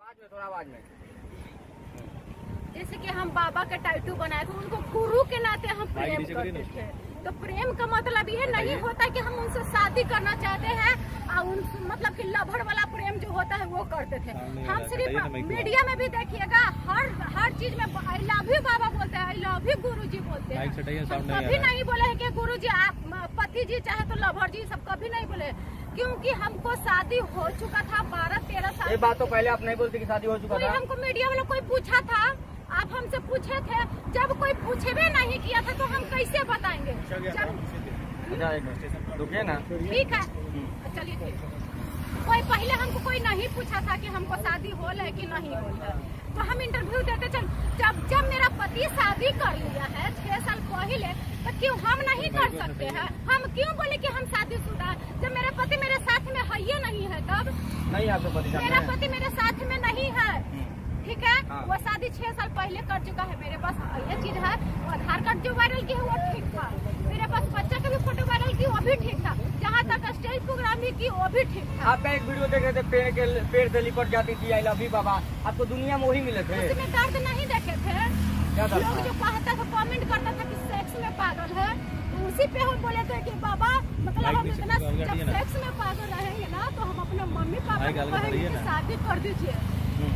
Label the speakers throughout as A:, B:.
A: आवाज में
B: जैसे कि हम बाबा का टैटू बनाए थे, उनको गुरु के नाते हम प्रेम करते थे। तो प्रेम का मतलब ये नहीं होता कि हम उनसे शादी करना चाहते हैं और उन मतलब कि लभर वाला प्रेम जो होता है वो करते थे। हम सिर्फ मीडिया में भी देखिएगा हर चीज में आई लव यू बाबा बोलते हैं, आई लव यू गुरु जी बोलते हैं। कभी नहीं बोले है कि गुरु जी आप पति जी चाहे तो लभर जी सब कभी नहीं बोले, क्योंकि हमको शादी हो चुका था 12-13 साल।
A: ये बात तो पहले आप नहीं बोलते कि शादी हो चुका था।
B: हमको मीडिया वाला कोई पूछा था, आप हमसे पूछे थे, जब कोई पूछे भी नहीं किया था तो हम कैसे बताएंगे।
A: रुकिए ना,
B: ठीक है चलिए ठीक है। कोई पहले हमको कोई नहीं पूछा था कि हमको शादी हो है कि नहीं हो है, तो हम इंटरव्यू देते थे। जब मेरा पति शादी कर लिया है 6 साल पहले, तो क्यों हम नहीं कर सकते हैं? हम क्यों बोले कि हम शादीशुदा? जब मेरा पति मेरे साथ में है ये नहीं है तब
A: नहीं, आपका पति
B: मेरा पति मेरे साथ में नहीं है, ठीक है। वो शादी 6 साल पहले कर चुका है। मेरे पास ये चीज है, आधार कार्ड जो वायरल किया वो ठीक था, मेरे पास बच्चा का भी फोटो वायरल की वो भी ठीक था, जहाँ तक स्टेज प्रोग्राम भी की वो भी ठीक था।
A: आपका एक वीडियो देख रहे थे, पेड़ से लिपट जाती थी आई लव यू बाबा, आपको दुनिया में वही मिले थे।
B: उसमें दर्द नहीं देखे थे, लोग जो कहता था कमेंट करता था कि सेक्स में पागल है, तो उसी पे हम बोले थे कि बाबा मतलब हम इतना जब सेक्स में पागल रहेंगे ना तो हम अपने मम्मी पापा को कहेंगे कि शादी कर दीजिए।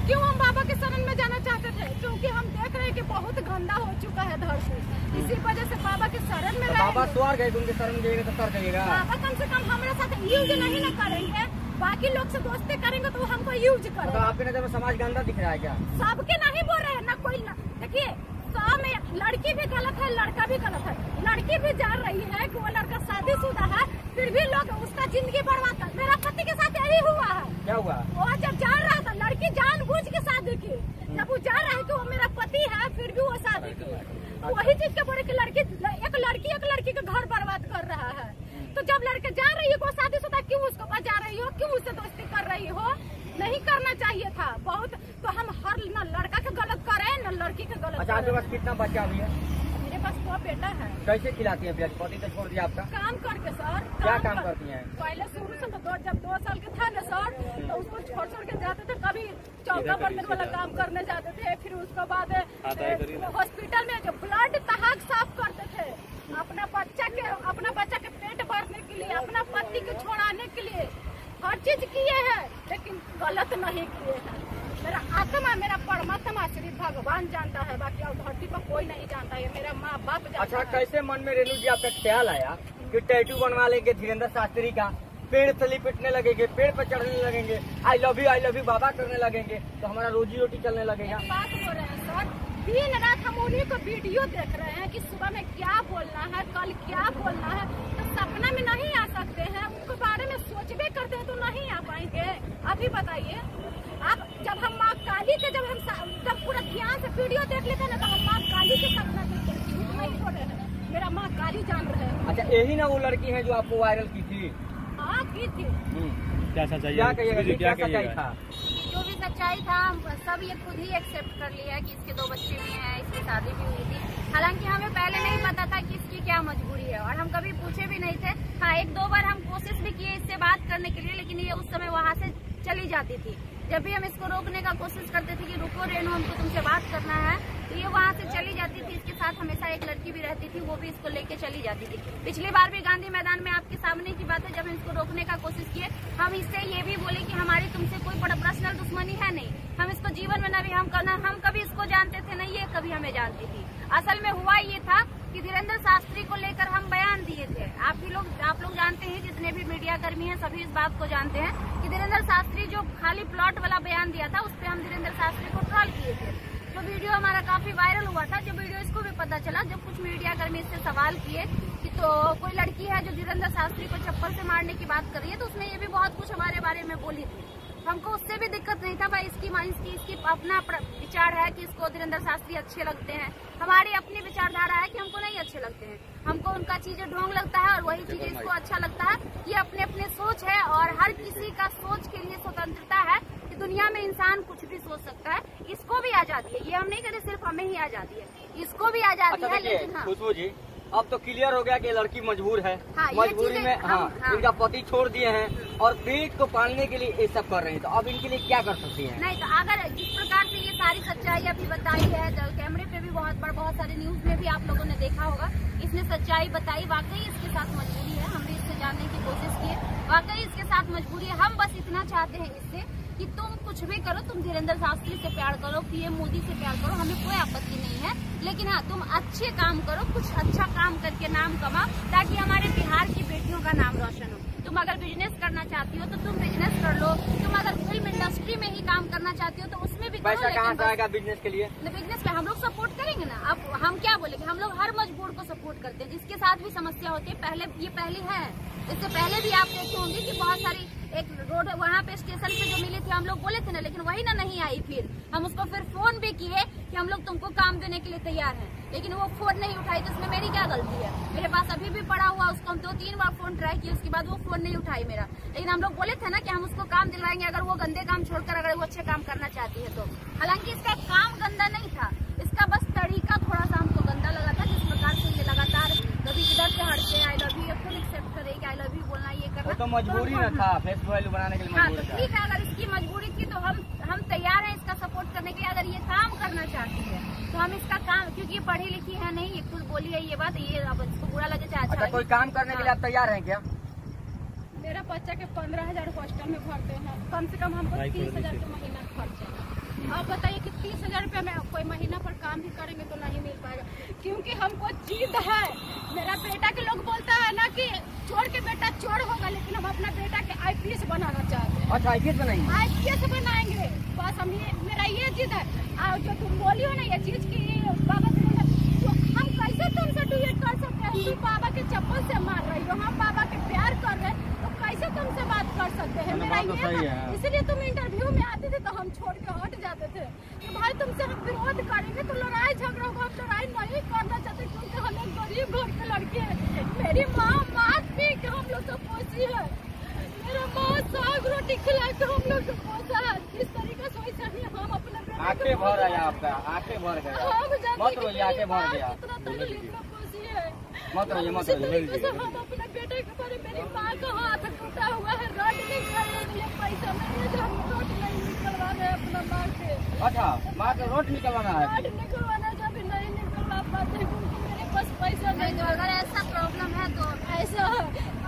B: क्यों हम बाबा के शरण में जाना चाहते थे? क्योंकि हम देख रहे हैं कि बहुत गंदा हो चुका है धरती, इसी वजह से बाबा के शरण में
A: बाबा स्वर्ग है, उनके शरण में जाएगा तो कर जाइएगा।
B: बाबा कम से कम हमारे साथ यूज नहीं न करेंगे, बाकी लोग से दोस्ती करेंगे तो हमको यूज करेंगे।
A: तो आपके नजर में समाज गंदा दिख रहा है क्या?
B: सबके नहीं बोल रहे हैं ना, कोई देखिए में लड़की भी गलत है, लड़का भी गलत है। लड़की भी जान रही है कि वो लड़का शादीशुदा है, फिर भी लोग उसका जिंदगी बर्बाद कर। मेरा पति के साथ यही हुआ है।
A: क्या हुआ?
B: वो जब जान रहा था, लड़की जानबूझ के शादी की, जब वो जान रहा है कि वो मेरा पति है फिर भी वो शादी की। वही चीज के बोले कि एक लड़की का घर बर्बाद कर रहा है। तो जब लड़के जान रही है वो शादीशुदा, क्यों उसको बचा रही हो, क्यों उससे दोस्ती कर रही हो? नहीं करना चाहिए था। बहुत तो हम हर न लड़का के गलत करे न लड़की के गलत।
A: अच्छा, आपके पास कितना बच्चा भी है?
B: मेरे पास 2 बेटा है।
A: कैसे खिलाती है? पति तो छोड़ दिया आपका?
B: काम करके सर।
A: क्या काम करती हैं?
B: पहले शुरू से तो जब 2 साल के था ना सर, तो उसको छोड़ के जाते थे, कभी चौका बर्तन वाला काम करने जाते थे, फिर उसके बाद हॉस्पिटल में जो ब्लड तहाक साफ करते थे, अपना बच्चा के पेट भरने के लिए, अपना पति को छोड़ाने के लिए हर चीज किए हैं, लेकिन गलत नहीं किए हैं। मेरा आत्मा, मेरा परमात्मा सिर्फ भगवान जानता है, बाकी और धरती पर कोई नहीं जानता है, मेरा माँ बाप जानता है।
A: अच्छा, कैसे मन में रेणु जी आपका ख्याल आया कि टैटू बनवा लेंगे धीरेन्द्र शास्त्री का, पेड़ से लिपटने लगेंगे, पेड़ पर चढ़ने लगेंगे, आई लव यू बाबा करने लगेंगे, तो हमारा रोजी रोटी चलने लगेगा?
B: बात हो रहे हैं सर, दिन रात हम उन्हीं को वीडियो देख रहे हैं कि सुबह में क्या बोलना है, कल क्या बोलना है, तो सपना में नहीं आ सकते हैं, उनको बारे में सोचबे करते हैं तो नहीं आ पाएंगे। अभी बताइए आप, जब हम माँ काली के जब पूरा ध्यान से वीडियो देख लेते हैं ना, तो हम माँ काली के सपना देखते हैं, नहीं बोल रहे हैं, मेरा माँ काली जान रहे हैं।
A: अच्छा, यही ना वो लड़की है जो आपको वायरल की थी?
B: हाँ की थी।
A: क्या सच्चाई था?
C: जो भी सच्चाई था सब ये खुद ही एक्सेप्ट कर लिया है कि इसके 2 बच्चे भी हैं, इसकी शादी भी हुई थी। हालांकि हमें पहले नहीं पता था कि इसकी क्या मजबूरी है, और हम कभी पूछे भी नहीं थे। हाँ, 1-2 बार हम कोशिश भी किए इससे बात करने के लिए, लेकिन ये उस समय वहाँ से चली जाती थी। जब भी हम इसको रोकने का कोशिश करते थे कि रुको रेणु, हमको तुमसे बात करना है, तो ये वहाँ से चली जाती थी। इसके साथ हमेशा एक लड़की भी रहती थी, वो भी इसको लेके चली जाती थी। पिछली बार भी गांधी मैदान में आपके सामने की बात है, जब हम इसको रोकने का कोशिश किए, हम इससे ये भी बोले कि हमारी तुमसे कोई पर्सनल दुश्मनी है नहीं, हम इसको जीवन में नहीं हम कभी इसको जानते थे नहीं, ये कभी हमें जानती थी। असल में हुआ ये था कि धीरेन्द्र शास्त्री को लेकर हम बयान दिए थे। आप लोग जानते हैं, जितने भी मीडिया कर्मी हैं सभी इस बात को जानते हैं कि धीरेन्द्र शास्त्री जो खाली प्लॉट वाला बयान दिया था, उस पर हम धीरेन्द्र शास्त्री को ट्रोल किए थे। तो वीडियो हमारा काफी वायरल हुआ था। जब वीडियो इसको भी पता चला, जब कुछ मीडिया कर्मी इससे सवाल किए कि तो कोई लड़की है जो धीरेन्द्र शास्त्री को चप्पल से मारने की बात कर रही है, तो उसने ये भी बहुत कुछ हमारे बारे में बोली थी। हमको उससे भी दिक्कत नहीं था भाई, इसकी अपना विचार है कि इसको धीरेन्द्र शास्त्री अच्छे लगते हैं, हमारी अपनी विचारधारा है कि हमको नहीं अच्छे लगते हैं, हमको उनका चीजें ढोंग लगता है और वही चीजें इसको अच्छा लगता है। ये अपने अपने सोच है, और हर किसी का सोच के लिए स्वतंत्रता है कि दुनिया में इंसान कुछ भी सोच सकता है। इसको भी आजादी है, ये हम नहीं कहते सिर्फ हमें ही आजादी है, इसको भी आजादी है। लेकिन
A: खुशबू जी, अब तो क्लियर हो गया कि लड़की मजबूर है।
C: हाँ,
A: मजबूरी में
C: हाँ।
A: इनका पति छोड़ दिए हैं और पेट को पालने के लिए ये सब कर रही है, तो अब इनके लिए क्या कर सकती है?
C: नहीं तो अगर जिस प्रकार से ये सारी सच्चाई अभी बताई है, कैमरे पे भी बहुत सारे न्यूज में भी आप लोगों ने देखा होगा, इसने सच्चाई बताई। वाकई इसके साथ मजबूरी है, हम भी इससे जानने की कोशिश किए, वाकई इसके साथ मजबूरी है। हम बस इतना चाहते हैं इससे कि तुम कुछ भी करो, तुम धीरेन्द्र शास्त्री से प्यार करो, पीएम मोदी से प्यार करो, हमें कोई आपत्ति नहीं है, लेकिन हाँ तुम अच्छे काम करो, कुछ अच्छा काम करके नाम कमाओ, ताकि हमारे बिहार की बेटियों का नाम रोशन हो। तुम अगर बिजनेस करना चाहती हो तो तुम बिजनेस कर लो, तुम अगर फिल्म इंडस्ट्री में ही काम करना चाहती हो तो उसमें भी
A: पैसा कहाँ से आएगा बिजनेस के लिए?
C: बिजनेस में हम लोग सपोर्ट करेंगे ना। अब हम क्या बोलेंगे, हम लोग हर मजबूर को सपोर्ट करते हैं, जिसके साथ भी समस्या होती है। पहली है, इससे पहले भी आप देखे होंगे कि बहुत सारी एक रोड वहाँ पे स्टेशन पे जो मिली थी, हम लोग बोले थे ना, लेकिन वही ना नहीं आई। फिर हम उसको फिर फोन भी किए कि हम लोग तुमको काम देने के लिए तैयार हैं, लेकिन वो फोन नहीं उठाई। तो इसमें मेरी क्या गलती है? मेरे पास अभी भी पड़ा हुआ, उसको हम 2-3 बार फोन ट्राई किए, उसके बाद वो फोन नहीं उठाई मेरा। लेकिन हम लोग बोले थे ना कि हम उसको काम दिलवाएंगे, अगर वो गंदे काम छोड़कर अगर वो अच्छे काम करना चाहती है तो। हालांकि इसका काम गंदा नहीं था, इसका बस तरीका थोड़ा सा हमको गंदा लगा था। जिस प्रकार से ये लगातार कभी इधर से हट के आई लव यू खुद एक्सेप्ट करेगी, आई लव यू बोलना, ये करना
A: तो मजबूरी न था, फेस वैल्यू बनाने के लिए
C: हाँ, तो
A: मजबूरी था।
C: ठीक है, अगर इसकी मजबूरी थी तो हम तैयार हैं इसका सपोर्ट करने के लिए। अगर ये काम करना चाहती है तो हम इसका काम, क्योंकि ये पढ़ी लिखी है नहीं, ये खुद बोली है ये बात, ये अब इसको बुरा लगे चाहे अच्छा
A: अच्छा, कोई काम करने के लिए आप तैयार हैं क्या?
B: मेरा बच्चा के 15,000 हॉस्टल में भरते हैं, कम से कम हमको 30,000 का महीना खर्च है। आप बताइए कि 30,000 रुपया में कोई महीना पर काम भी करेंगे तो नहीं मिल पाएगा, क्योंकि हमको जिद है। मेरा बेटा के लोग बोलता है ना कि चोर के बेटा चोर होगा, लेकिन हम अपना बेटा के IPS बनाना चाहते हैं।
A: अच्छा, IPS बनाएंगे?
B: IPS बनाएंगे, बस हम मेरा ये जिद है। और जो तुम बोली हो ना ये चीज की बाबा तो हम कैसे तुमसे डुएट कर सकते हैं? तुम बाबा के चप्पल से मार रही हो, हम बाबा के प्यार कर रहे हैं, तो कैसे तुमसे बात कर सकते हैं? मेरा ये है, इसलिए तुम इंटरव्यू में आते थे तो हम छोड़ के हट जाते थे कि भाई तुमसे हम विरोध करेंगे तो लड़ाई झगड़ा होगा। हम लड़ाई नहीं करना चाहते, क्योंकि हम एक गरीब घर के लड़के हैं। मेरी माँ मात पी के हम लोग को पोसी है, मेरा माँ साग रोटी खिला के हम लोग को पोसा है। इस तरीके से वैसे ही हम अपने
A: आंखें भर आया आपका, आंखें भर गया, मत रोइए, आंखें भर गया, मत रोइए, मत रोइए।
B: हम अपने बेटे के बारे, मेरी माँ का हाथ टूटा हुआ है, रड निकालने के लिए पैसा नहीं है, हम रोड नहीं निकलवा रहे अपना माँ के।
A: अच्छा, माँ के रोड निकलवाना है?
B: रोड निकलवाना जब नहीं निकलवा पाते क्योंकि मेरे पास पैसा नहीं।
C: तो अगर ऐसा प्रॉब्लम है तो
B: ऐसा है।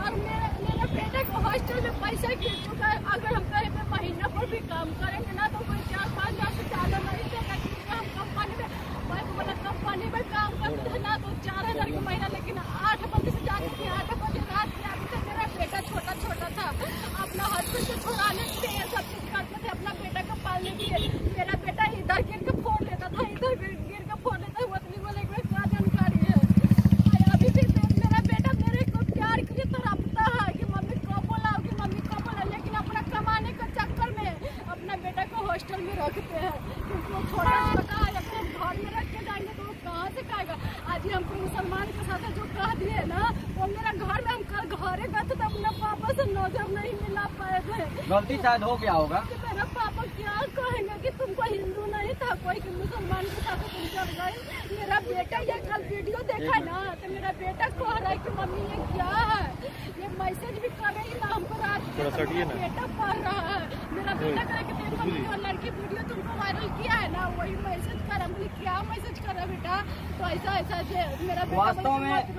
B: और मेरे बेटे को हॉस्टल में पैसा गिर चुका है। अगर हम कहीं पे महीना पर भी काम करेंगे ना तो कोई 4-5 लाख से ज्यादा नहीं देगा, क्योंकि हम कंपनी में काम करते हैं ना तो 4,000 का महीना, लेकिन 8 बजे से जाके 8 बजे रात में आते थे। मेरा बेटा छोटा था, अपना हस्बैंड को छुड़ाने के लिए सब कुछ करते थे, अपना बेटा को पालने के लिए। मेरा बेटा इधर गिर के फोड़ लेता था, इधर गिर के फोड़ लेता था, उतनी बोले क्या जानकारी है। अभी भी मेरा बेटा मेरे को प्यार के लिए तड़पता है कि मम्मी कब बोलाओगी, मम्मी कब बोला, लेकिन अपना कमाने के चक्कर में अपना बेटा को हॉस्टल में रखते हैं, क्योंकि वो छोटा है। अपने घर में रख के जाएंगे तो वो कहाँ से खाएगा? आज ही हमको मुसलमान के साथ जो कह दिए ना, वो मेरा घर में हम कल घरे गए थे तो अपना पापा से नजर नहीं मिला पाए थे।
A: गलती शायद हो गया होगा।
B: मेरा पापा क्या कहेंगे कि तुमको हिंदू नहीं था कोई कि मुसलमान के साथ तुम चल गए। मेरा बेटा ये कल वीडियो देखा ना तो मेरा बेटा कह रहा है कि मम्मी ये क्या है, ये मैसेज भी करेगी ना हमको रात में। बेटा पढ़ रहा है, मेरा बेटा कह रहा है कि मम्मी जो लड़की वीडियो तुमको वायरल किया है ना वही मैसेज कर। बोली क्या मैसेज कर रहा बेटा? तो ऐसा मेरा बेटा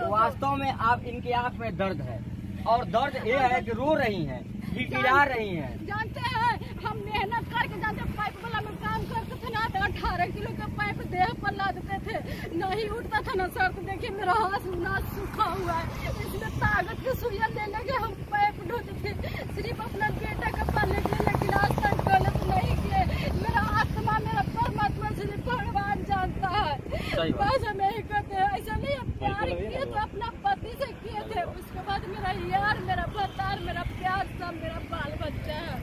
A: वास्तव में आप इनकी आंख में दर्द है, और दर्द ये है कि रो रही हैं, गिड़गिड़ा रही हैं।
B: जानते हैं हम मेहनत करके जाते पाइप वाला में काम करते थे ना तो 18 किलो का पाइप देह पर लादते थे, नहीं उठता था ना सर। तो देखिए मेरा हाथ ना सूखा हुआ है, इसमें ताकत के सुइया ले लेके हम पाइप ढोते थे सिर्फ अपना बेटा का पालने के लिए, लेकिन आज तक गलत नहीं किए। मेरा आत्मा मेरा परमात्मा सिर्फ भगवान जानता है। बस हम यही कहते हैं, ऐसा नहीं प्यार किए तो अपना पति से किए थे, उसके बाद मेरा यार, मेरा भतार, मेरा प्यार, सब मेरा बाल बच्चा है।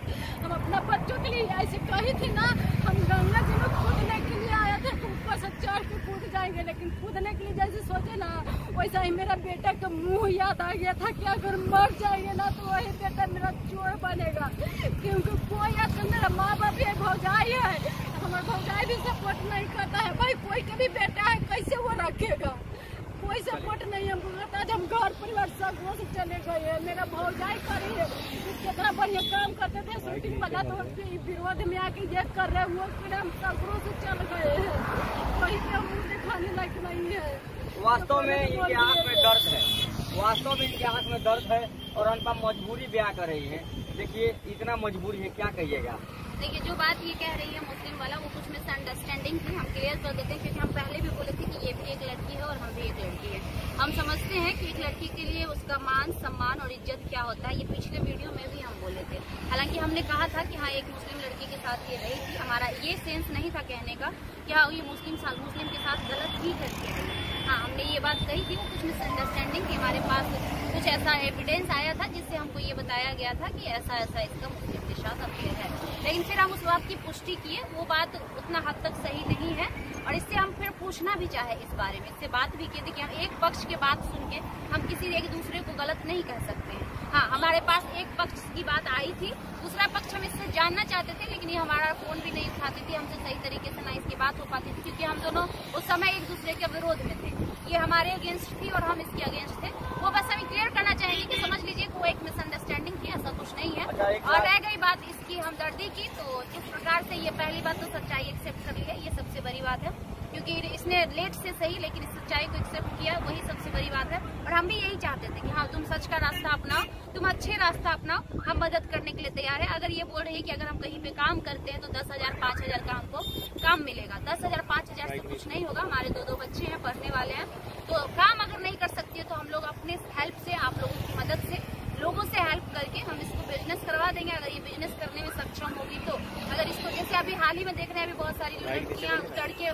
B: हम अपना बच्चों के लिए ऐसे कही थी ना, हम गंगा जी में कूदने के लिए आए थे, ऊपर से चढ़ के कूद जाएंगे, लेकिन कूदने के लिए जैसे सोचे ना वैसा ही मेरा बेटा का मुंह याद आ गया था कि अगर मर जाएंगे ना तो वही बेटा मेरा चोर बनेगा, क्योंकि कोई तो मेरा माँ बाप है, भौजाई है, हमारा भौजाई भी सपोर्ट नहीं करता है। भाई कोई का भी बेटा है कैसे वो रखेगा, कोई से सपोर्ट नहीं हमको करता। आज हम घर परिवार सब से चले गए हैं। मेरा भौजाई करी है, कितना बढ़िया काम करते थे शूटिंग वाला, तो विरोध में आके ये कर रहे वो फिर हम सब से चल गए हैं। कहीं पे हम दिखाने लायक नहीं है।
A: वास्तव में इनके आंख में दर्द है, वास्तव में इनके आंख में दर्द है और उनका मजबूरी बयां कर रही है। देखिए इतना मजबूरी है, क्या कहिएगा?
C: देखिए जो बात ये कह रही है मुस्लिम वाला, वो कुछ मिसअंडरस्टैंडिंग थी। हम क्लियर कर देते हैं क्योंकि हम पहले भी बोले थे कि ये भी एक लड़की है और हम भी एक लड़की है। हम समझते हैं कि एक लड़की के लिए उसका मान सम्मान और इज्जत क्या होता है, ये पिछले वीडियो में भी हम बोले थे। हालांकि हमने कहा था कि हाँ एक मुस्लिम लड़की के साथ ये रही थी, हमारा ये सेंस नहीं था कहने का कि हाँ ये मुस्लिम के साथ गलत ही करके रही। हाँ हमने ये बात कही थी, वो कुछ मिसअंडरस्टैंडिंग थी। हमारे पास कुछ ऐसा एविडेंस आया था जिससे हमको ये बताया गया था कि ऐसा ऐसा इसका मुस्लिम के साथ अफेयर है, लेकिन फिर हम उस बात की पुष्टि किए, वो बात उतना हद तक सही नहीं है। और इससे हम फिर पूछना भी चाहे इस बारे में, इससे बात भी की थी कि हम एक पक्ष की बात सुन के हम किसी एक दूसरे को गलत नहीं कह सकते हैं। हाँ हमारे पास एक पक्ष की बात आई थी, दूसरा पक्ष हम इससे जानना चाहते थे, लेकिन ये हमारा फोन भी नहीं उठाती थी, हमसे सही तरीके से ना इसकी बात हो पाती थी क्योंकि हम दोनों उस समय एक दूसरे के विरोध में थे। ये हमारे अगेंस्ट थी और हम इसके अगेंस्ट थे। वो बस हमें क्लियर करना चाहेंगे कि समझ लीजिए वो एक मिसअंडरस्टैंडिंग थी, ऐसा कुछ नहीं है। और रह गई बात इसकी हमदर्दी की, तो जिस प्रकार से ये पहली बात तो सच्चाई एक्सेप्ट कर ली है, ये सबसे बड़ी बात है क्योंकि इसने लेट से सही लेकिन इस सच्चाई को एक्सेप्ट किया, वही सबसे बड़ी बात है। और हम भी यही चाहते थे कि हाँ तुम सच का रास्ता अपनाओ, तुम अच्छे रास्ता अपनाओ, हम मदद करने के लिए तैयार है। अगर ये बोल रही है कि अगर हम कहीं पे काम करते हैं तो 10,000 5,000 का हमको काम मिलेगा, 10,000 5,000 से कुछ नहीं होगा। हमारे 2 बच्चे हैं, पढ़ने वाले हैं, तो काम अगर नहीं कर सकती है तो हम लोग अपने हेल्प से, आप लोगों की मदद से, लोगों से हेल्प करके हम इसको बिजनेस करवा देंगे। अगर ये बिजनेस करने में सक्षम होगी तो अगर इसको, जैसे अभी हाल ही में देख रहे हैं, अभी बहुत सारी लड़कियां उतर के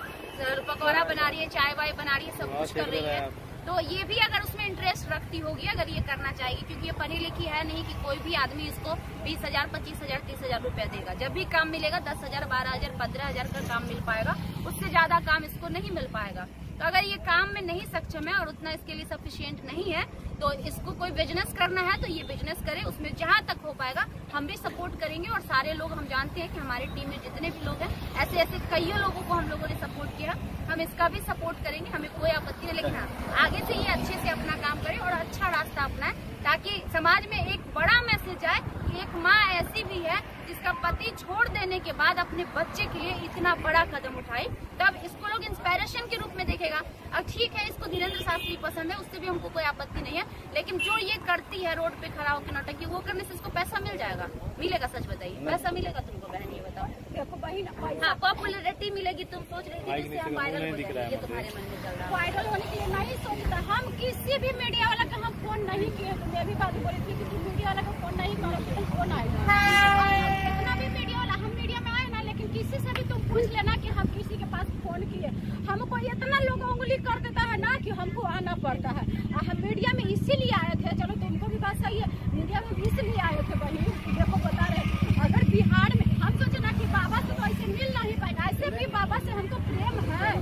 C: पकौड़ा बना रही है, चाय वाय बना रही है, सब कुछ कर रही है, तो ये भी अगर उसमें इंटरेस्ट रखती होगी, अगर ये करना चाहेगी, क्योंकि ये पढ़ी लिखी है नहीं कि कोई भी आदमी इसको 20,000 25,000 30,000 रुपया देगा। जब भी काम मिलेगा 10,000 12,000 15,000 का काम मिल पाएगा, उससे ज्यादा काम इसको नहीं मिल पाएगा। तो अगर ये काम में नहीं सक्षम है और उतना इसके लिए सफिशिएंट नहीं है, तो इसको कोई बिजनेस करना है तो ये बिजनेस करे, उसमें जहाँ तक हो पाएगा हम भी सपोर्ट करेंगे। और सारे लोग, हम जानते हैं कि हमारी टीम में जितने भी लोग हैं, ऐसे ऐसे कई लोगों को हम लोगों ने सपोर्ट किया, हम इसका भी सपोर्ट करेंगे, हमें कोई आपत्ति नहीं। लेकिन हाँ आगे से ये अच्छे से अपना काम करे और अच्छा रास्ता अपनाए, ताकि समाज में एक बड़ा मैसेज आए कि एक माँ ऐसी भी है जिसका पति छोड़ देने के बाद अपने बच्चे के लिए इतना बड़ा कदम उठाई, तब इसको लोग इंस्पिरेशन के रूप में देखेगा। अब ठीक है इसको धीरेन्द्र शास्त्री पसंद है, उससे भी हमको कोई आपत्ति नहीं है, लेकिन जो ये करती है रोड पे खड़ा होकर नौटंकी, वो करने से इसको पैसा मिल जाएगा, मिलेगा? सच बताइए, पैसा मिलेगा तुमको बहन? ये बताओ।
B: देखो बहन,
C: हाँ पॉपुलरिटी मिलेगी, तुम सोच रही थी जिससे हम वायरल हो जाएंगे, ये तुम्हारे मन में चल रहा है।
B: वायरल होने के लिए नहीं सोचता, हम किसी भी मीडिया वाला का हम फोन नहीं किए। मैं भी बात बोली थी कि मीडिया वाला का फोन नहीं करो, तुम फोन आएगा। कितना भी मीडिया वाला, हम मीडिया में आए ना, लेकिन किसी से भी तुम पूछ लेना कि हम किसी के पास फोन किए। हमको इतना लोग उंगली कर देता है ना कि हमको आना पड़ता है। हम मीडिया में इसीलिए आए थे, चलो तुमको भी बात सही है, मीडिया में इसलिए आए थे बहन, देखो बता रहे, अगर बिहार में हम सोचे ना कि बाबा से तो ऐसे मिल नहीं पाएगा, ऐसे भी बाबा से हमको प्रेम है,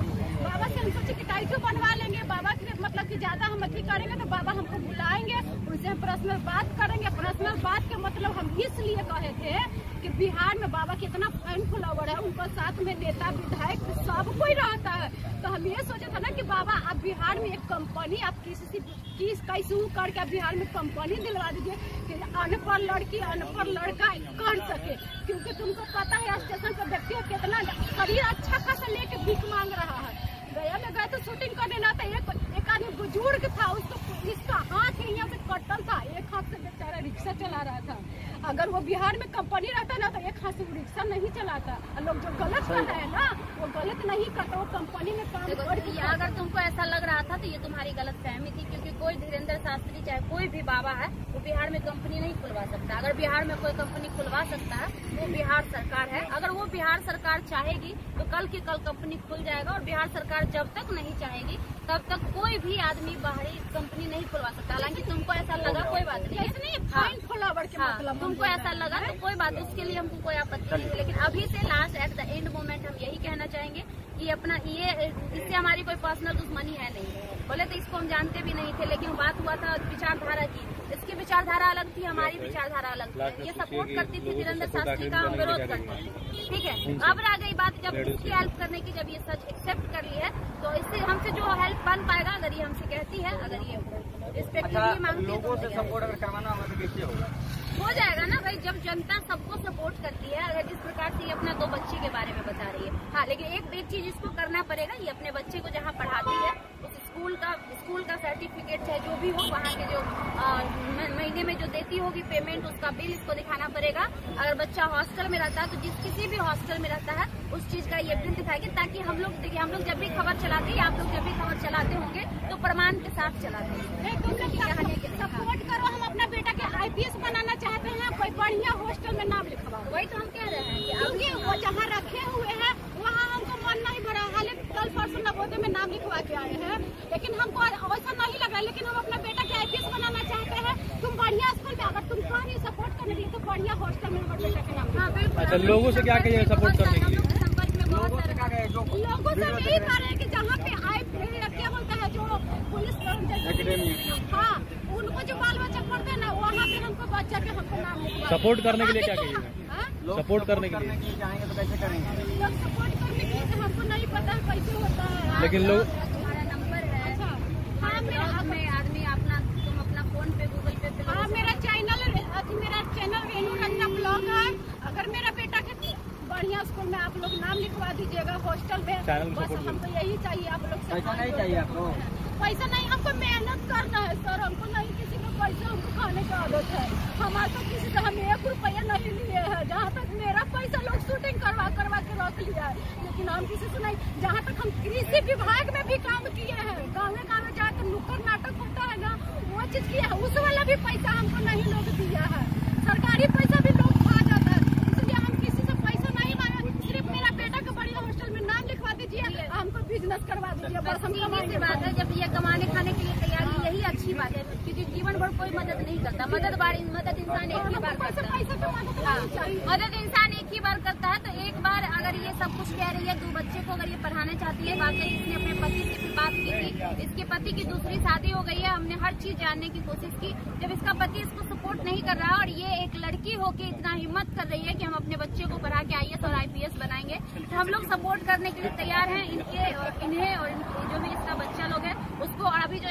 B: बाबा से हम सोचे कि टाइटू बनवा लेंगे, बाबा के मतलब कि ज्यादा हम अथी करेंगे तो बाबा हमको बुलाएंगे, उनसे हम पर्सनल बात करेंगे। पर्सनल बात के मतलब हम इसलिए कहे थे कि बिहार में बाबा कितना फैन फॉलोवर है, उनका साथ में नेता विधायक सब कोई रहता है, तो हम ये सोचे था ना कि बाबा आप बिहार में एक कंपनी, आप किसी कैसे करके आप बिहार में कंपनी दिलवा दीजिए कि अनपढ़ लड़की अनपढ़ लड़का कर सके, क्योंकि तुमको पता है स्टेशन पर व्यक्ति कितना शरीर अच्छा खासा लेके भीख मांग रहा है। गया में गए तो शूटिंग करने ना, तो एक आदमी बुजुर्ग था, उसको इसका हाथ ही यहाँ से कटल था, एक हाथ से बेचारा रिक्शा चला रहा था। अगर वो बिहार में कंपनी रहता ना तो एक हाथ से रिक्शा नहीं चलाता। लोग जो गलत कर रहे हैं ना, वो गलत नहीं करता, वो कंपनी में काम करती है।
C: अगर तुमको ऐसा लग रहा था तो ये तुम्हारी गलत फहमी थी, क्योंकि कोई धीरेन्द्र शास्त्री चाहे कोई भी बाबा है, वो बिहार में कंपनी नहीं खुलवा सकता। अगर बिहार में कोई कंपनी खुलवा सकता है वो बिहार सरकार है। अगर वो बिहार सरकार चाहेगी तो कल के कल कंपनी खुल जाएगा, और बिहार सरकार जब तक नहीं चाहेगी तब तक कोई भी आदमी बाहरी कंपनी नहीं खुलवा सकता। हालांकि तुमको ऐसा लगा, कोई बात नहीं, मतलब तुमको ऐसा लगा तो कोई बात, उसके लिए हमको कोई आपत्ति नहीं है। लेकिन अभी से last at the end moment हम यही कहना चाहेंगे कि अपना ये, इससे हमारी कोई पर्सनल दुश्मनी है नहीं। बोले तो इसको हम जानते भी नहीं थे, लेकिन बात हुआ था विचारधारा की, इसकी विचारधारा अलग थी, हमारी विचारधारा अलग थी। ये सपोर्ट करती थी धीरेन्द्र शास्त्री का, हम विरोध करते थे। ठीक है, अब रह गई बात जब इसकी हेल्प करने की, जब ये सच एक्सेप्ट कर ली है तो इससे हमसे जो हेल्प बन पाएगा, अगर ये हमसे कहती है, अगर ये रिस्पेक्टिवली मांगती है,
A: लोगों से सपोर्ट अगर करवाना होगा तो कैसे होगा?
C: हो जाएगा ना भाई। जब जनता सबको सपोर्ट करती है, अगर जिस प्रकार से ये अपना 2 बच्चे के बारे में बता रही है, हाँ, लेकिन एक चीज इसको करना पड़ेगा, ये अपने बच्चे को जहाँ पढ़ाती है उस स्कूल का सर्टिफिकेट चाहे जो भी हो, वहाँ के जो महीने में जो देती होगी पेमेंट, उसका बिल इसको दिखाना पड़ेगा। अगर बच्चा हॉस्टल में रहता है तो किसी भी हॉस्टल में रहता है उस चीज का ये बिल दिखाएगी, ताकि हम लोग देखिए, हम लोग जब भी खबर चलाते हैं, आप लोग जब भी खबर चलाते होंगे तो प्रमाण के साथ चलाते हैं।
B: सपोर्ट करो, हम अपना बेटा के IPS बनाना चाहते हैं, कोई बढ़िया हॉस्टल में नाम लिखवा।
C: वही तो हम कह रहे हैं
B: क्योंकि वो जहाँ रखे हुए हैं वहाँ हमको मन नहीं भरा। हाल कल परसों नवोदय में नाम लिखवा के आए हैं, लेकिन हमको वैसा नहीं लगा। लेकिन हम अपना बेटा के IPS बनाना चाहते हैं। तुम बढ़िया स्कूल में, अगर तुम कहीं सपोर्ट करने के लिए तो बढ़िया हॉस्टल में हमारे बेटा के नाम।
C: हाँ बिल्कुल।
D: अच्छा, लोगों से क्या कहिए सपोर्ट करने के लिए?
C: संपर्क में बहुत सारे
B: लोगों से यही कह रहे हैं कि जहाँ पे क्या बोलते हैं जो पुलिस हाँ, उनको जो बाल बच्चा पढ़ते हैं ना, वहाँ पे हमको बच्चा के हमको नाम लिखवा।
D: सपोर्ट करने के लिए क्या कहिए? सपोर्ट करने के लिए
A: जाएंगे तो कैसे करेंगे?
B: लोग सपोर्ट करने के लिए हमको नहीं पता है कैसे होता है।
D: लेकिन लोग
C: हमारा नंबर है।
B: अच्छा, हाँ,
C: आदमी तुम अपना फोन पे गूगल पे
B: हाँ, मेरा चैनल रेणु रंजना ब्लॉग है। अगर मेरा बेटा के बढ़िया स्कूल में आप लोग नाम लिखवा दीजिएगा हॉस्टल में, बस हमको यही चाहिए। आप लोग
A: पैसा नहीं चाहिए आपको?
B: पैसा नहीं, हमको मेहनत करना है सर। हमको नहीं किसी को पैसा हमको खाने का आदत है। हमारे तो किसी से हम 1 रुपया नहीं लिए हैं। जहाँ तक मेरा पैसा लोग शूटिंग करवा के रख लिया है, लेकिन हम किसी से नहीं। जहाँ तक हम कृषि विभाग में भी काम किए हैं, गाँव में जाकर नुक्कड़ नाटक होता है ना, वो चीज किया है, उस वाला भी पैसा हमको नहीं लोग दिया है। सरकारी पैसा भी लोग खा जाता है, इसलिए हम किसी से पैसा नहीं मांगे। सिर्फ मेरा बेटा के बढ़िया हॉस्टल में नाम लिखवा दीजिए, हमको बिजनेस करवा दीजिए, बस हम
C: की बात है। जब ये कमाने खाने के लिए तैयारी, यही अच्छी बात है, क्योंकि जीवन भर कोई मदद नहीं करता। मदद इंसान एक ही बार करता है। मदद इंसान एक ही बार करता है। तो एक बार अगर ये सब कुछ कह रही है, 2 बच्चे को अगर ये पढ़ाना चाहती है, वाकई इसने अपने पति से भी बात की थी। इसके पति की दूसरी शादी हो गई है, हमने हर चीज जानने की कोशिश की। जब इसका पति इसको सपोर्ट नहीं कर रहा और ये एक लड़की होके इतना हिम्मत कर रही है कि हम अपने बच्चे को पढ़ा के IAS और IPS बनाएंगे, तो हम लोग सपोर्ट करने के लिए तैयार हैं। इन्हें और जो भी इसका बच्चा लोग है उसको। और अभी जो